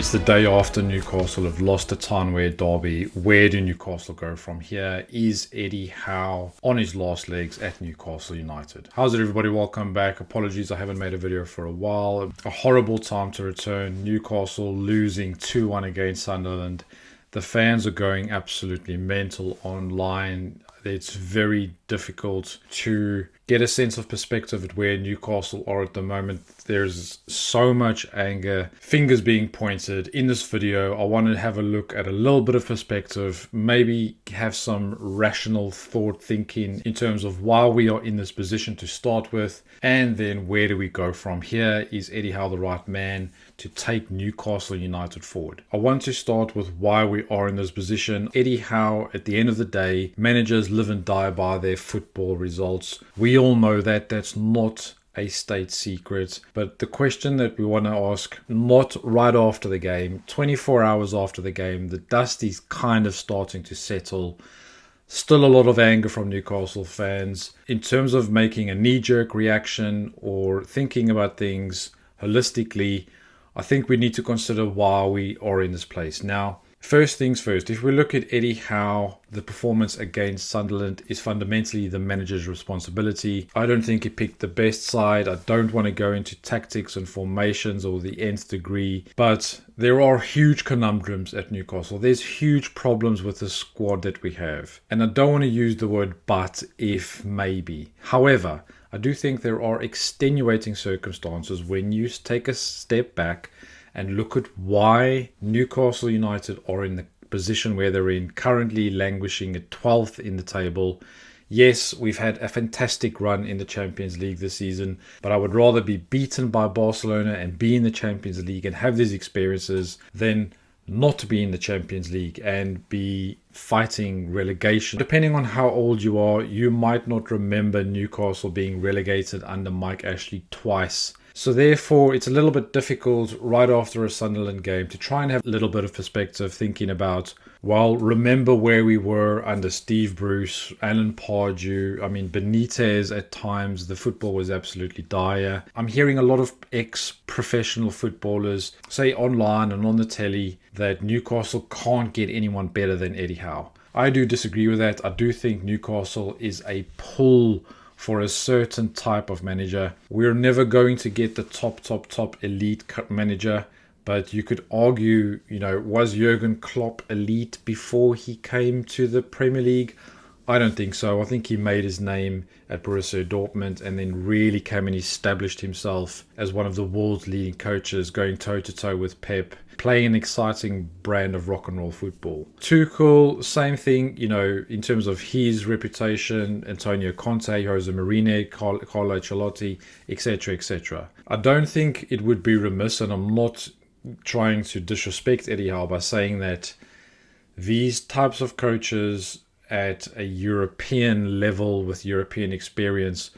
It's the day after Newcastle have lost the Tanwe derby. Where do Newcastle go from here? Is Eddie Howe on his last legs at Newcastle United? How's it, everybody? Welcome back. Apologies, I haven't made a video for a while. A horrible time to return. Newcastle losing 2-1 against Sunderland. The fans are going absolutely mental online. It's very difficult to get a sense of perspective at where Newcastle are at the moment. There's so much anger, fingers being pointed. In this video, I want to have a look at a little bit of perspective, maybe have some rational thought thinking in terms of why we are in this position to start with, and then where do we go from here? Is Eddie Howe the right man to take Newcastle United forward? I want to start with why we are in this position. Eddie Howe, at the end of the day, managers live and die by their football results. We all know that. That's not a state secret. But the question that we want to ask, not right after the game, 24 hours after the game, the dust is kind of starting to settle. Still a lot of anger from Newcastle fans. In terms of making a knee-jerk reaction or thinking about things holistically, I think we need to consider why we are in this place. Now, first things first, if we look at Eddie Howe, the performance against Sunderland is fundamentally the manager's responsibility. I don't think he picked the best side. I don't want to go into tactics and formations or the nth degree, but there are huge conundrums at Newcastle. There's huge problems with the squad that we have. And I don't want to use the word but, if, maybe. However, I do think there are extenuating circumstances when you take a step back and look at why Newcastle United are in the position where they're in, currently languishing at 12th in the table. Yes, we've had a fantastic run in the Champions League this season, but I would rather be beaten by Barcelona and be in the Champions League and have these experiences than not to be in the Champions League and be fighting relegation. Depending on how old you are, you might not remember Newcastle being relegated under Mike Ashley twice. So therefore, it's a little bit difficult right after a Sunderland game to try and have a little bit of perspective thinking about, well, remember where we were under Steve Bruce, Alan Pardew, Benitez at times. The football was absolutely dire. I'm hearing a lot of ex-professional footballers say online and on the telly that Newcastle can't get anyone better than Eddie Howe. I do disagree with that. I do think Newcastle is a pull for a certain type of manager. We're never going to get the top elite manager, but you could argue, was Jurgen Klopp elite before he came to the Premier League? I don't think so. I think he made his name at Borussia Dortmund and then really came and established himself as one of the world's leading coaches, going toe-to-toe with Pep, playing an exciting brand of rock and roll football. Tuchel, same thing, in terms of his reputation, Antonio Conte, Jose Mourinho, Carlo Ancelotti, etc., etc. I don't think it would be remiss, and I'm not trying to disrespect Eddie Howe by saying that these types of coaches at a European level with European experience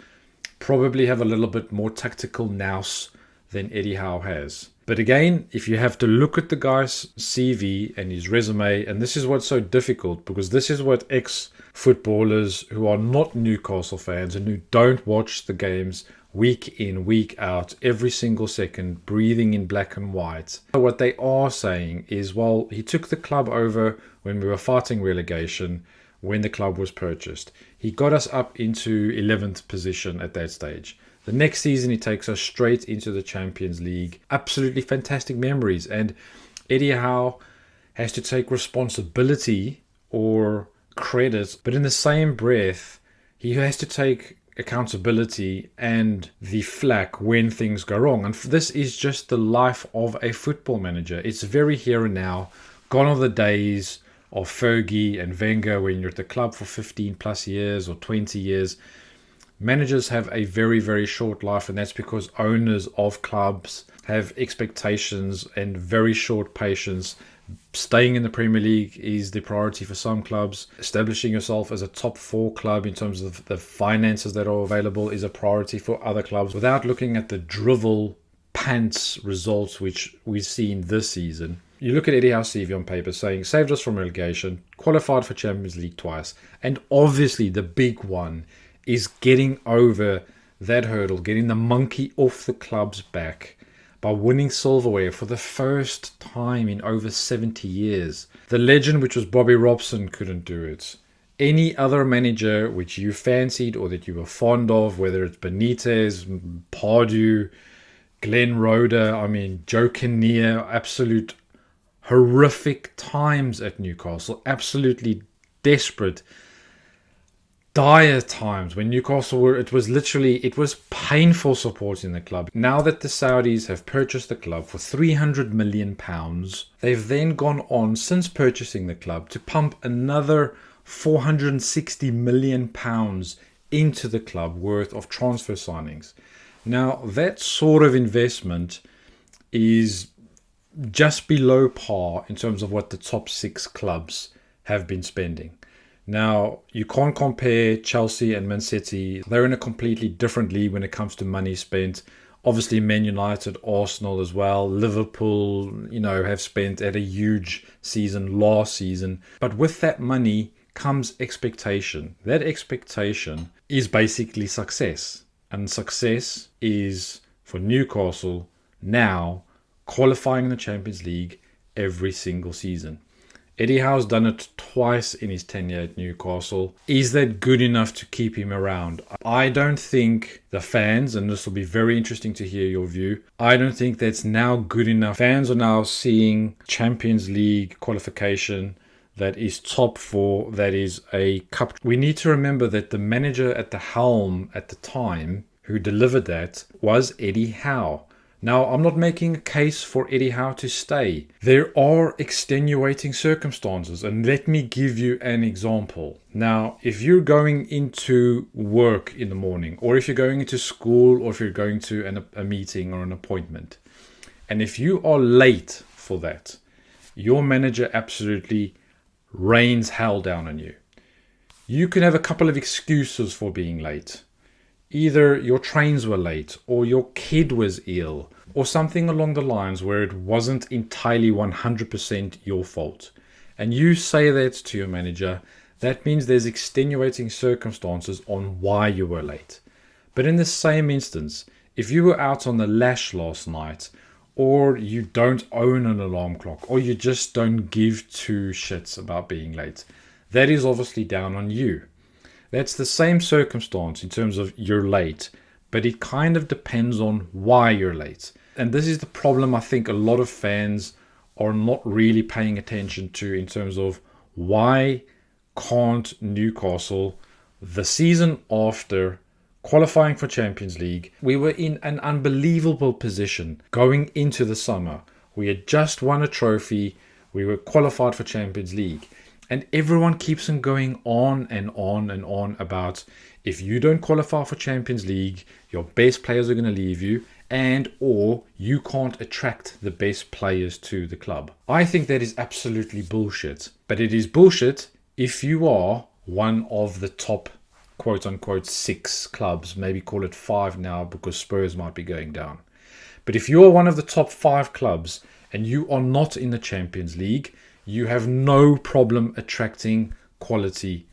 probably have a little bit more tactical nous than Eddie Howe has. But again, if you have to look at the guy's CV and his resume, and this is what's so difficult, because this is what ex-footballers who are not Newcastle fans and who don't watch the games week in, week out, every single second, breathing in black and white. What they are saying is, well, he took the club over when we were fighting relegation, when the club was purchased. He got us up into 11th position at that stage. The next season, he takes us straight into the Champions League. Absolutely fantastic memories. And Eddie Howe has to take responsibility or credit, but in the same breath, he has to take accountability and the flack when things go wrong. And this is just the life of a football manager. It's very here and now. Gone are the days of Fergie and Wenger when you're at the club for 15 plus years or 20 years. Managers have a very, very short life, and that's because owners of clubs have expectations and very short patience. Staying in the Premier League is the priority for some clubs. Establishing yourself as a top 4 club in terms of the finances that are available is a priority for other clubs, without looking at the drivel pants results which we've seen this season. You look at Eddie Howe's CV on paper saying, saved us from relegation, qualified for Champions League twice, and obviously the big one is getting over that hurdle, getting the monkey off the club's back by winning silverware for the first time in over 70 years. The legend, which was Bobby Robson, couldn't do it. Any other manager which you fancied or that you were fond of, whether it's Benitez, Pardew, Glenn Roeder, Joe Kinnear, absolute horrific times at Newcastle, absolutely desperate, dire times when Newcastle were, it was painful supporting the club. Now that the Saudis have purchased the club for £300 million, they've then gone on, since purchasing the club, to pump another £460 million into the club worth of transfer signings. Now, that sort of investment is just below par in terms of what the top 6 clubs have been spending. Now, you can't compare Chelsea and Man City. They're in a completely different league when it comes to money spent. Obviously, Man United, Arsenal as well. Liverpool, have spent at a huge season last season. But with that money comes expectation. That expectation is basically success. And success is, for Newcastle, now qualifying in the Champions League every single season. Eddie Howe's done it twice in his tenure at Newcastle. Is that good enough to keep him around? I don't think the fans, and this will be very interesting to hear your view, I don't think that's now good enough. Fans are now seeing Champions League qualification that is top 4, that is a cup. We need to remember that the manager at the helm at the time who delivered that was Eddie Howe. Now, I'm not making a case for Eddie Howe to stay. There are extenuating circumstances, and let me give you an example. Now, if you're going into work in the morning, or if you're going into school, or if you're going to a meeting or an appointment, and if you are late for that, your manager absolutely rains hell down on you. You can have a couple of excuses for being late. Either your trains were late, or your kid was ill, or something along the lines where it wasn't entirely 100% your fault. And you say that to your manager, that means there's extenuating circumstances on why you were late. But in the same instance, if you were out on the lash last night, or you don't own an alarm clock, or you just don't give two shits about being late, that is obviously down on you. That's the same circumstance in terms of you're late, but it kind of depends on why you're late. And this is the problem I think a lot of fans are not really paying attention to, in terms of why can't Newcastle, the season after qualifying for Champions League, we were in an unbelievable position going into the summer. We had just won a trophy. We were qualified for Champions League. And everyone keeps on going on and on and on about, if you don't qualify for Champions League, your best players are going to leave you, and or you can't attract the best players to the club. I think that is absolutely bullshit. But it is bullshit if you are one of the top quote-unquote 6 clubs, maybe call it 5 now because Spurs might be going down. But if you are one of the top 5 clubs and you are not in the Champions League, you have no problem attracting quality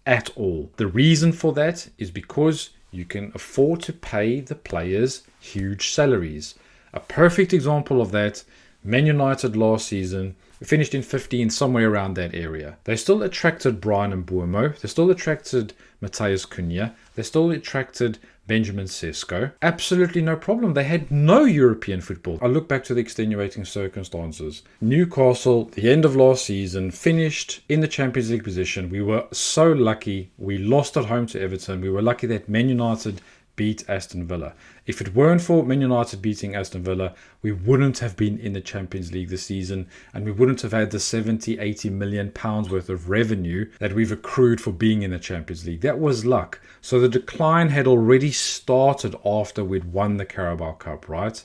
at all. The reason for that is because you can afford to pay the players huge salaries. A perfect example of that, Man United last season, finished in 15, somewhere around that area. They still attracted Brian Mbeumo. They still attracted Matheus Cunha. They still attracted Benjamin Sesko. Absolutely no problem. They had no European football. I look back to the extenuating circumstances. Newcastle, the end of last season, finished in the Champions League position. We were so lucky. We lost at home to Everton. We were lucky that Man United beat Aston Villa. If it weren't for Man United beating Aston Villa, we wouldn't have been in the Champions League this season, and we wouldn't have had the 70-80 million pounds worth of revenue that we've accrued for being in the Champions League. That was luck. So the decline had already started after we'd won the Carabao Cup, right?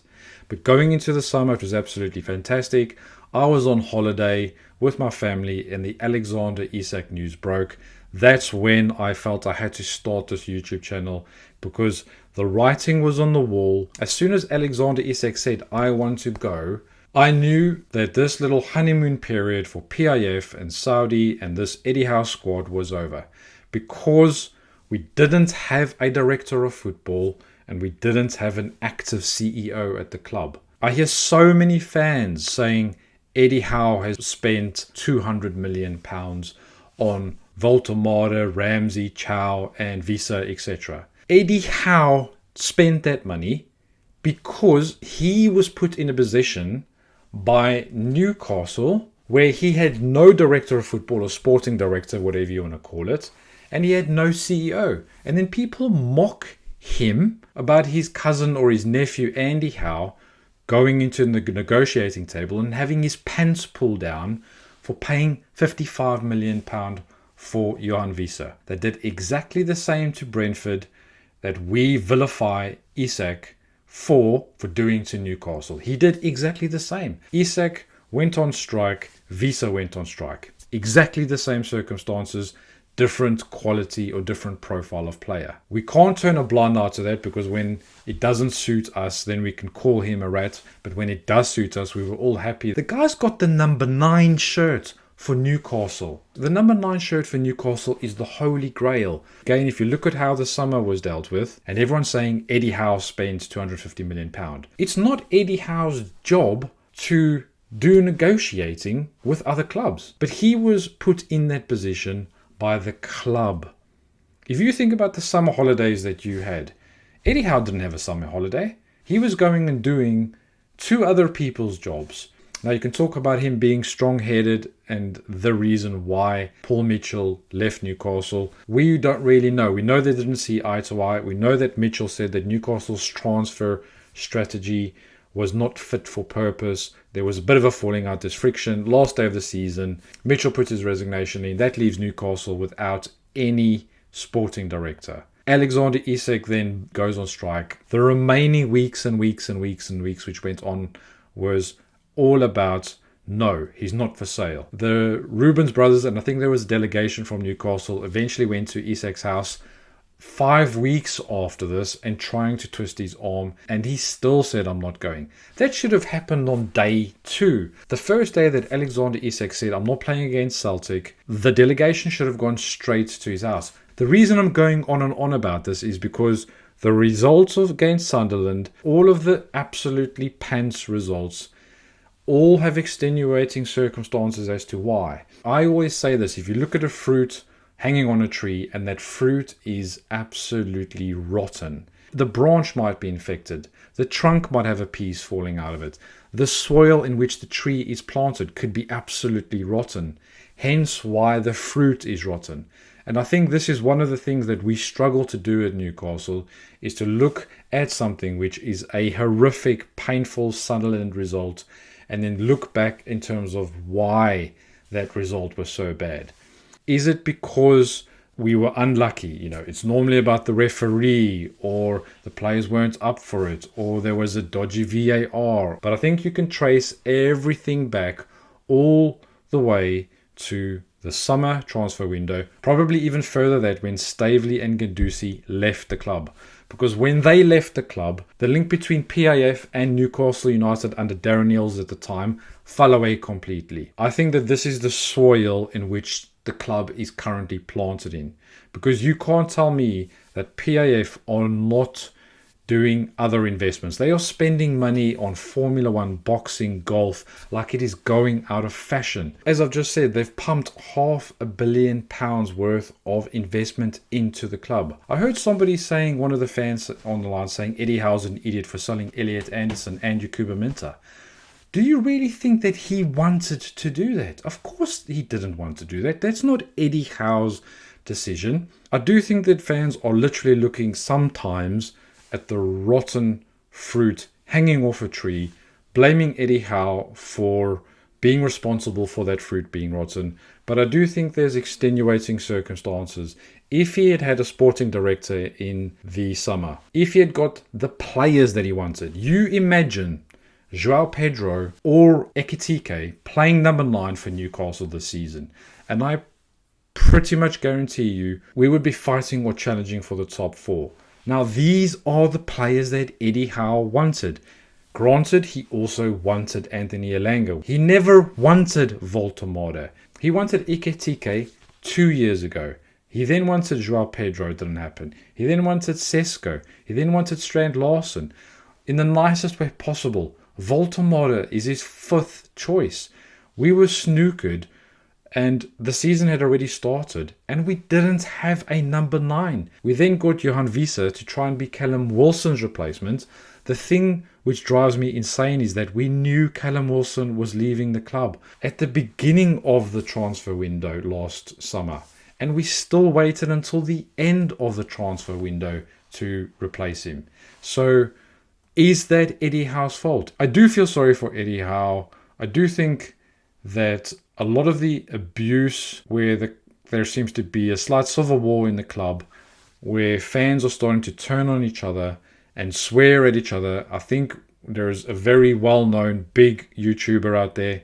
But going into the summer, it was absolutely fantastic. I was on holiday with my family and the Alexander Isak news broke. That's when I felt I had to start this YouTube channel, because the writing was on the wall. As soon as Alexander Isak said, I want to go, I knew that this little honeymoon period for PIF and Saudi and this Eddie Howe squad was over, because we didn't have a director of football and we didn't have an active CEO at the club. I hear so many fans saying Eddie Howe has spent £200 million on Voltemade, Ramsey, Chow, and Visa, etc. Eddie Howe spent that money because he was put in a position by Newcastle where he had no director of football or sporting director, whatever you want to call it, and he had no CEO. And then people mock him about his cousin or his nephew, Andy Howe, going into the negotiating table and having his pants pulled down for paying £55 million for Johan Visa. They did exactly the same to Brentford that we vilify Isak for doing to Newcastle. He did exactly the same. Isak went on strike, Visa went on strike. Exactly the same circumstances, different quality or different profile of player. We can't turn a blind eye to that, because when it doesn't suit us, then we can call him a rat. But when it does suit us, we were all happy. The guy's got the number 9 shirt for Newcastle. The number 9 shirt for Newcastle is the holy grail. Again, if you look at how the summer was dealt with, and everyone's saying Eddie Howe spent £250 million. It's not Eddie Howe's job to do negotiating with other clubs. But he was put in that position by the club. If you think about the summer holidays that you had, Eddie Howe didn't have a summer holiday. He was going and doing 2 other people's jobs. Now you can talk about him being strong-headed and the reason why Paul Mitchell left Newcastle. We don't really know. We know they didn't see eye to eye. We know that Mitchell said that Newcastle's transfer strategy was not fit for purpose. There was a bit of a falling out, this friction. Last day of the season, Mitchell put his resignation in. That leaves Newcastle without any sporting director. Alexander Isak then goes on strike. The remaining weeks and weeks and weeks and weeks which went on was all about, no, he's not for sale. The Rubens brothers, and I think there was a delegation from Newcastle, eventually went to Isak's house 5 weeks after this and trying to twist his arm, and he still said, I'm not going. That should have happened on day 2. The first day that Alexander Isak said, I'm not playing against Celtic, the delegation should have gone straight to his house. The reason I'm going on and on about this is because the results against Sunderland, all of the absolutely pants results, all have extenuating circumstances as to why. I always say this, if you look at a fruit hanging on a tree and that fruit is absolutely rotten, the branch might be infected, the trunk might have a piece falling out of it, the soil in which the tree is planted could be absolutely rotten, hence why the fruit is rotten. And I think this is one of the things that we struggle to do at Newcastle, is to look at something which is a horrific, painful Sunderland result and then look back in terms of why that result was so bad. Is it because we were unlucky? It's normally about the referee, or the players weren't up for it, or there was a dodgy VAR. But I think you can trace everything back all the way to the summer transfer window, probably even further that when Staveley and Gandusi left the club. Because when they left the club, the link between PAF and Newcastle United under Derails at the time fell away completely. I think that this is the soil in which the club is currently planted in. Because you can't tell me that PAF are not doing other investments. They are spending money on Formula 1, boxing, golf, like it is going out of fashion. As I've just said, they've pumped £500 million worth of investment into the club. I heard somebody saying, one of the fans on the line saying, Eddie Howe's an idiot for selling Elliot Anderson and Yakuba Minter. Do you really think that he wanted to do that? Of course he didn't want to do that. That's not Eddie Howe's decision. I do think that fans are literally looking sometimes at the rotten fruit hanging off a tree, blaming Eddie Howe for being responsible for that fruit being rotten. But I do think there's extenuating circumstances. If he had had a sporting director in the summer, if he had got the players that he wanted, you imagine Joao Pedro or Ekitike playing number 9 for Newcastle this season, and I pretty much guarantee you we would be fighting or challenging for the top 4. Now, these are the players that Eddie Howe wanted. Granted, he also wanted Anthony Elanga. He never wanted Voltemade. He wanted Ekitike 2 years ago. He then wanted Joao Pedro. It didn't happen. He then wanted Sesko. He then wanted Strand Larsen. In the nicest way possible, Voltemade is his 5th choice. We were snookered and the season had already started and we didn't have a number 9. We then got Johan Wiese to try and be Callum Wilson's replacement. The thing which drives me insane is that we knew Callum Wilson was leaving the club at the beginning of the transfer window last summer. And we still waited until the end of the transfer window to replace him. So is that Eddie Howe's fault? I do feel sorry for Eddie Howe. I do think that a lot of the abuse where there seems to be a slight civil war in the club, where fans are starting to turn on each other and swear at each other. I think there's a very well-known big YouTuber out there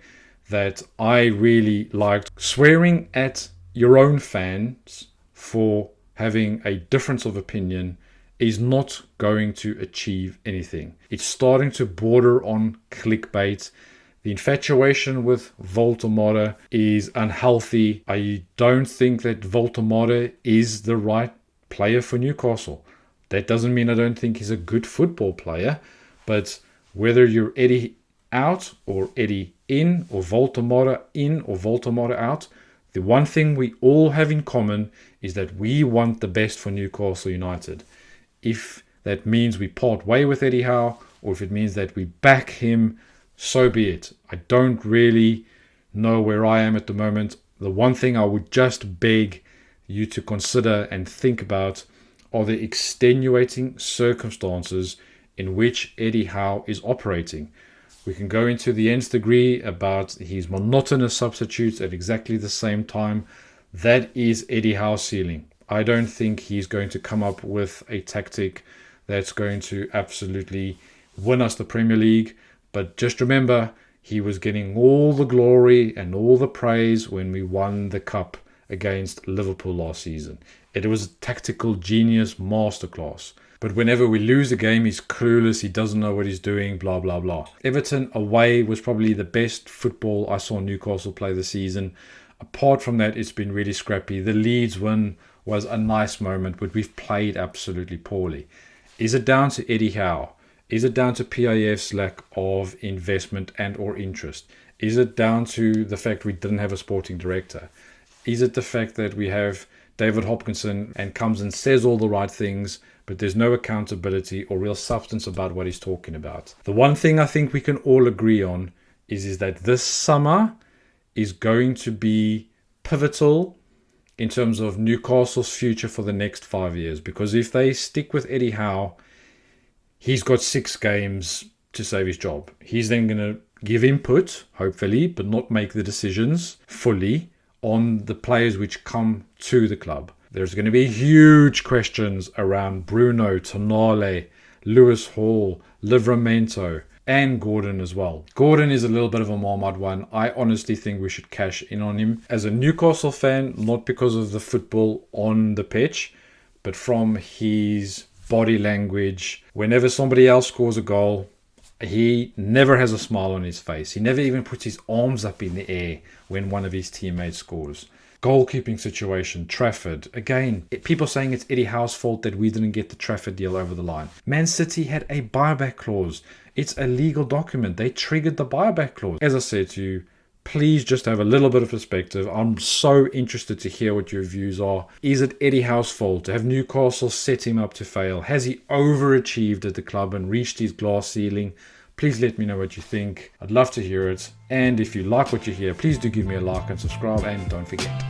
that I really liked. Swearing at your own fans for having a difference of opinion is not going to achieve anything. It's starting to border on clickbait. The infatuation with Voltemade is unhealthy. I don't think that Voltemade is the right player for Newcastle. That doesn't mean I don't think he's a good football player, but whether you're Eddie out or Eddie in or Voltemade out, the one thing we all have in common is that we want the best for Newcastle United. If that means we part way with Eddie Howe, or if it means that we back him, so be it. I don't really know where I am at the moment. The one thing I would just beg you to consider and think about are the extenuating circumstances in which Eddie Howe is operating. We can go into the nth degree about his monotonous substitutes at exactly the same time. That is Eddie Howe's ceiling. I don't think he's going to come up with a tactic that's going to absolutely win us the Premier League. But just remember, he was getting all the glory and all the praise when we won the cup against Liverpool last season. It was a tactical genius masterclass. But whenever we lose a game, he's clueless, he doesn't know what he's doing, blah, blah, blah. Everton away was probably the best football I saw Newcastle play this season. Apart from that, it's been really scrappy. The Leeds win was a nice moment, but we've played absolutely poorly. Is it down to Eddie Howe? Is it down to PIF's lack of investment and or interest? Is it down to the fact we didn't have a sporting director? Is it the fact that we have David Hopkinson and comes and says all the right things, but there's no accountability or real substance about what he's talking about? The one thing I think we can all agree on is that this summer is going to be pivotal in terms of Newcastle's future for the next 5 years. Because if they stick with Eddie Howe, he's got 6 games to save his job. He's then going to give input, hopefully, but not make the decisions fully on the players which come to the club. There's going to be huge questions around Bruno, Tonale, Lewis Hall, Livramento, and Gordon as well. Gordon is a little bit of a Marmite one. I honestly think we should cash in on him. As a Newcastle fan, not because of the football on the pitch, but from his body language. Whenever somebody else scores a goal, he never has a smile on his face. He never even puts his arms up in the air when one of his teammates scores. Goalkeeping situation, Trafford. Again, people saying it's Eddie Howe's fault that we didn't get the Trafford deal over the line. Man City had a buyback clause. It's a legal document. They triggered the buyback clause. As I said to you, please just have a little bit of perspective. I'm so interested to hear what your views are. Is it Eddie Howe's fault? Have Newcastle set him up to fail? Has he overachieved at the club and reached his glass ceiling? Please let me know what you think. I'd love to hear it. And if you like what you hear, please do give me a like and subscribe. And don't forget,